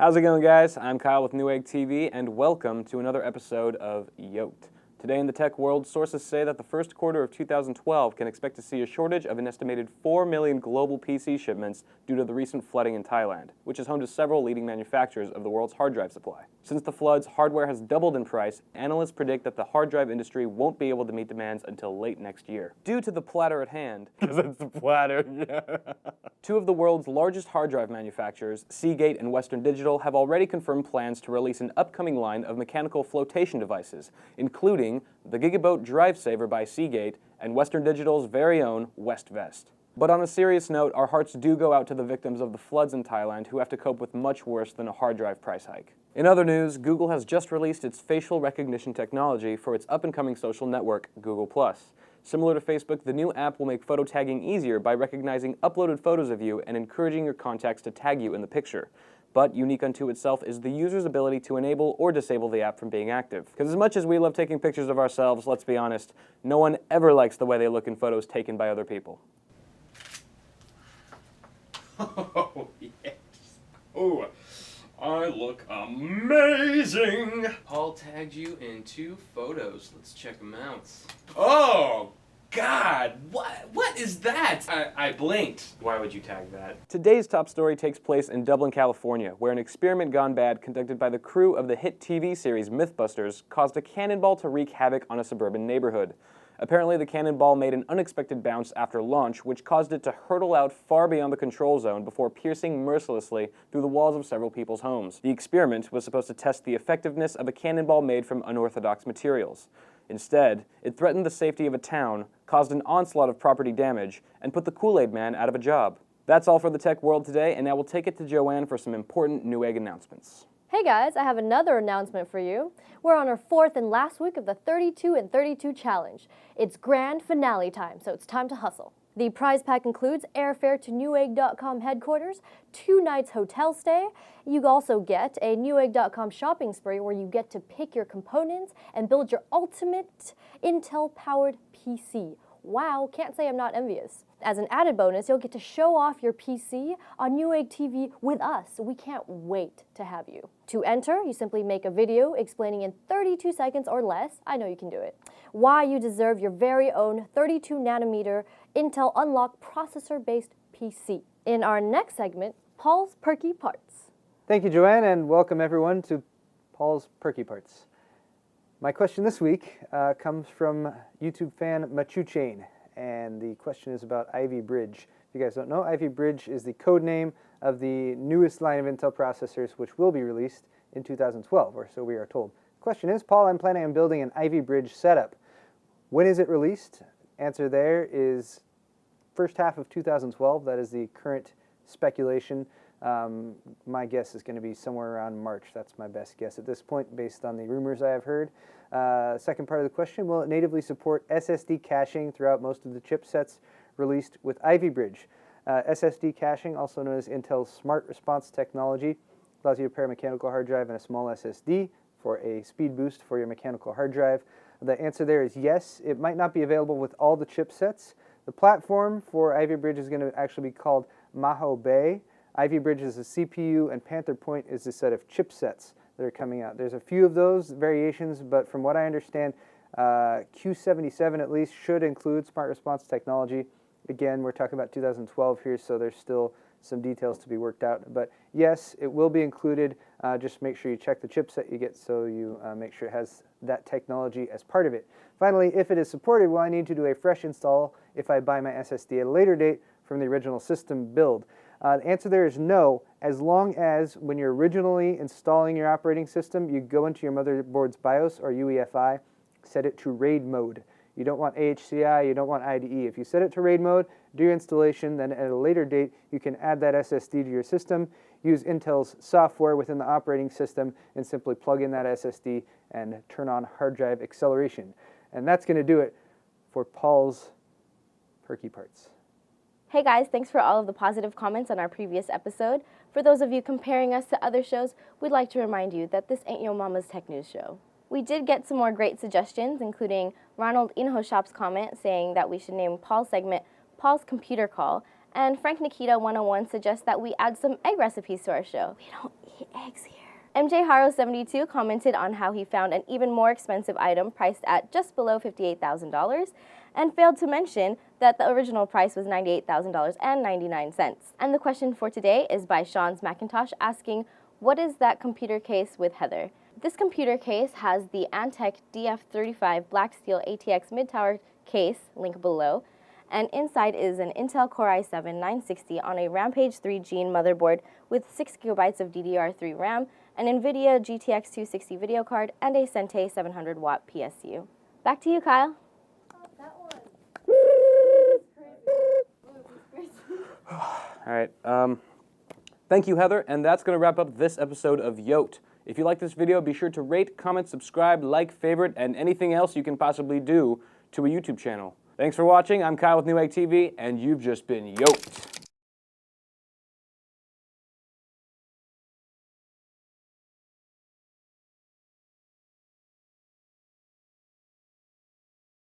How's it going, guys? I'm Kyle with Newegg TV, and welcome to another episode of Yolk'd. Today in the tech world, sources say that the first quarter of 2012 can expect to see a shortage of an estimated 4 million global PC shipments due to the recent flooding in Thailand, which is home to several leading manufacturers of the world's hard drive supply. Since the floods, hardware has doubled in price. Analysts predict that the hard drive industry won't be able to meet demands until late next year. Due to the platter at hand, because it's the platter, yeah. Two of the world's largest hard drive manufacturers, Seagate and Western Digital, have already confirmed plans to release an upcoming line of mechanical flotation devices, including the Gigaboat Drive Saver by Seagate and Western Digital's very own WestVest. But on a serious note, our hearts do go out to the victims of the floods in Thailand who have to cope with much worse than a hard drive price hike. In other news, Google has just released its facial recognition technology for its up-and-coming social network, Google+. Similar to Facebook, the new app will make photo tagging easier by recognizing uploaded photos of you and encouraging your contacts to tag you in the picture. But unique unto itself is the user's ability to enable or disable the app from being active. Because as much as we love taking pictures of ourselves, let's be honest, no one ever likes the way they look in photos taken by other people. Oh, yes. Oh, I look amazing. Paul tagged you in 2 photos. Let's check them out. Oh, God, what is that? I blinked. Why would you tag that? Today's top story takes place in Dublin, California, where an experiment gone bad conducted by the crew of the hit TV series Mythbusters caused a cannonball to wreak havoc on a suburban neighborhood. Apparently, the cannonball made an unexpected bounce after launch, which caused it to hurtle out far beyond the control zone before piercing mercilessly through the walls of several people's homes. The experiment was supposed to test the effectiveness of a cannonball made from unorthodox materials. Instead, it threatened the safety of a town, caused an onslaught of property damage, and put the Kool-Aid Man out of a job. That's all for the tech world today, and now we'll take it to Joanne for some important Newegg announcements. Hey guys, I have another announcement for you. We're on our 4th and last week of the 32 and 32 challenge. It's grand finale time, so it's time to hustle. The prize pack includes airfare to Newegg.com headquarters, 2 nights hotel stay. You also get a Newegg.com shopping spree where you get to pick your components and build your ultimate Intel-powered PC. Wow, can't say I'm not envious. As an added bonus, you'll get to show off your PC on Newegg TV with us. We can't wait to have you. To enter, you simply make a video explaining in 32 seconds or less, I know you can do it, why you deserve your very own 32nm Intel Unlock processor-based PC. In our next segment, Paul's Perky Parts. Thank you, Joanne, and welcome everyone to Paul's Perky Parts. My question this week comes from YouTube fan Machuchain, and the question is about Ivy Bridge. If you guys don't know, Ivy Bridge is the code name of the newest line of Intel processors, which will be released in 2012, or so we are told. The question is, Paul, I'm planning on building an Ivy Bridge setup. When is it released? Answer there is first half of 2012. That is the current speculation. My guess is going to be somewhere around March. That's my best guess at this point, based on the rumors I have heard. Second part of the question, will it natively support SSD caching throughout most of the chipsets released with Ivy Bridge? SSD caching, also known as Intel's Smart Response technology, allows you to pair a mechanical hard drive and a small SSD for a speed boost for your mechanical hard drive. The answer there is yes. It might not be available with all the chipsets. The platform for Ivy Bridge is going to actually be called Maho Bay. Ivy Bridge is a CPU, and Panther Point is a set of chipsets that are coming out. There's a few of those variations, but from what I understand, Q77 at least should include Smart Response technology. Again, we're talking about 2012 here, so there's still some details to be worked out. But yes, it will be included. Just make sure you check the chipset you get so you make sure it has that technology as part of it. Finally, if it is supported, will I need to do a fresh install if I buy my SSD at a later date from the original system build? The answer there is no, as long as when you're originally installing your operating system, you go into your motherboard's BIOS or UEFI, set it to RAID mode. You don't want AHCI, you don't want IDE. If you set it to RAID mode, do your installation, then at a later date, you can add that SSD to your system, use Intel's software within the operating system, and simply plug in that SSD and turn on hard drive acceleration. And that's going to do it for Paul's Perky Parts. Hey guys, thanks for all of the positive comments on our previous episode. For those of you comparing us to other shows, we'd like to remind you that this ain't your mama's tech news show. We did get some more great suggestions, including Ronald Inhoshop's comment saying that we should name Paul's segment Paul's Computer Call, And Frank Nikita 101 suggests that we add some egg recipes to our show. We don't eat eggs here. MJ Haro 72 commented on how he found an even more expensive item priced at just below $58,000 and failed to mention that the original price was $98,000.99. And the question for today is by Sean's Macintosh asking, what is that computer case with Heather? This computer case has the Antec DF35 Black Steel ATX mid-tower case, link below, and inside is an Intel Core i7-960 on a Rampage 3 Gene motherboard with 6 GB of DDR3 RAM, an NVIDIA GTX 260 video card, and a Sente 700-watt PSU. Back to you, Kyle. All right. Thank you, Heather, and that's going to wrap up this episode of Yolk'd. If you like this video, be sure to rate, comment, subscribe, like, favorite, and anything else you can possibly do to a YouTube channel. Thanks for watching. I'm Kyle with Newegg TV, and you've just been Yolk'd.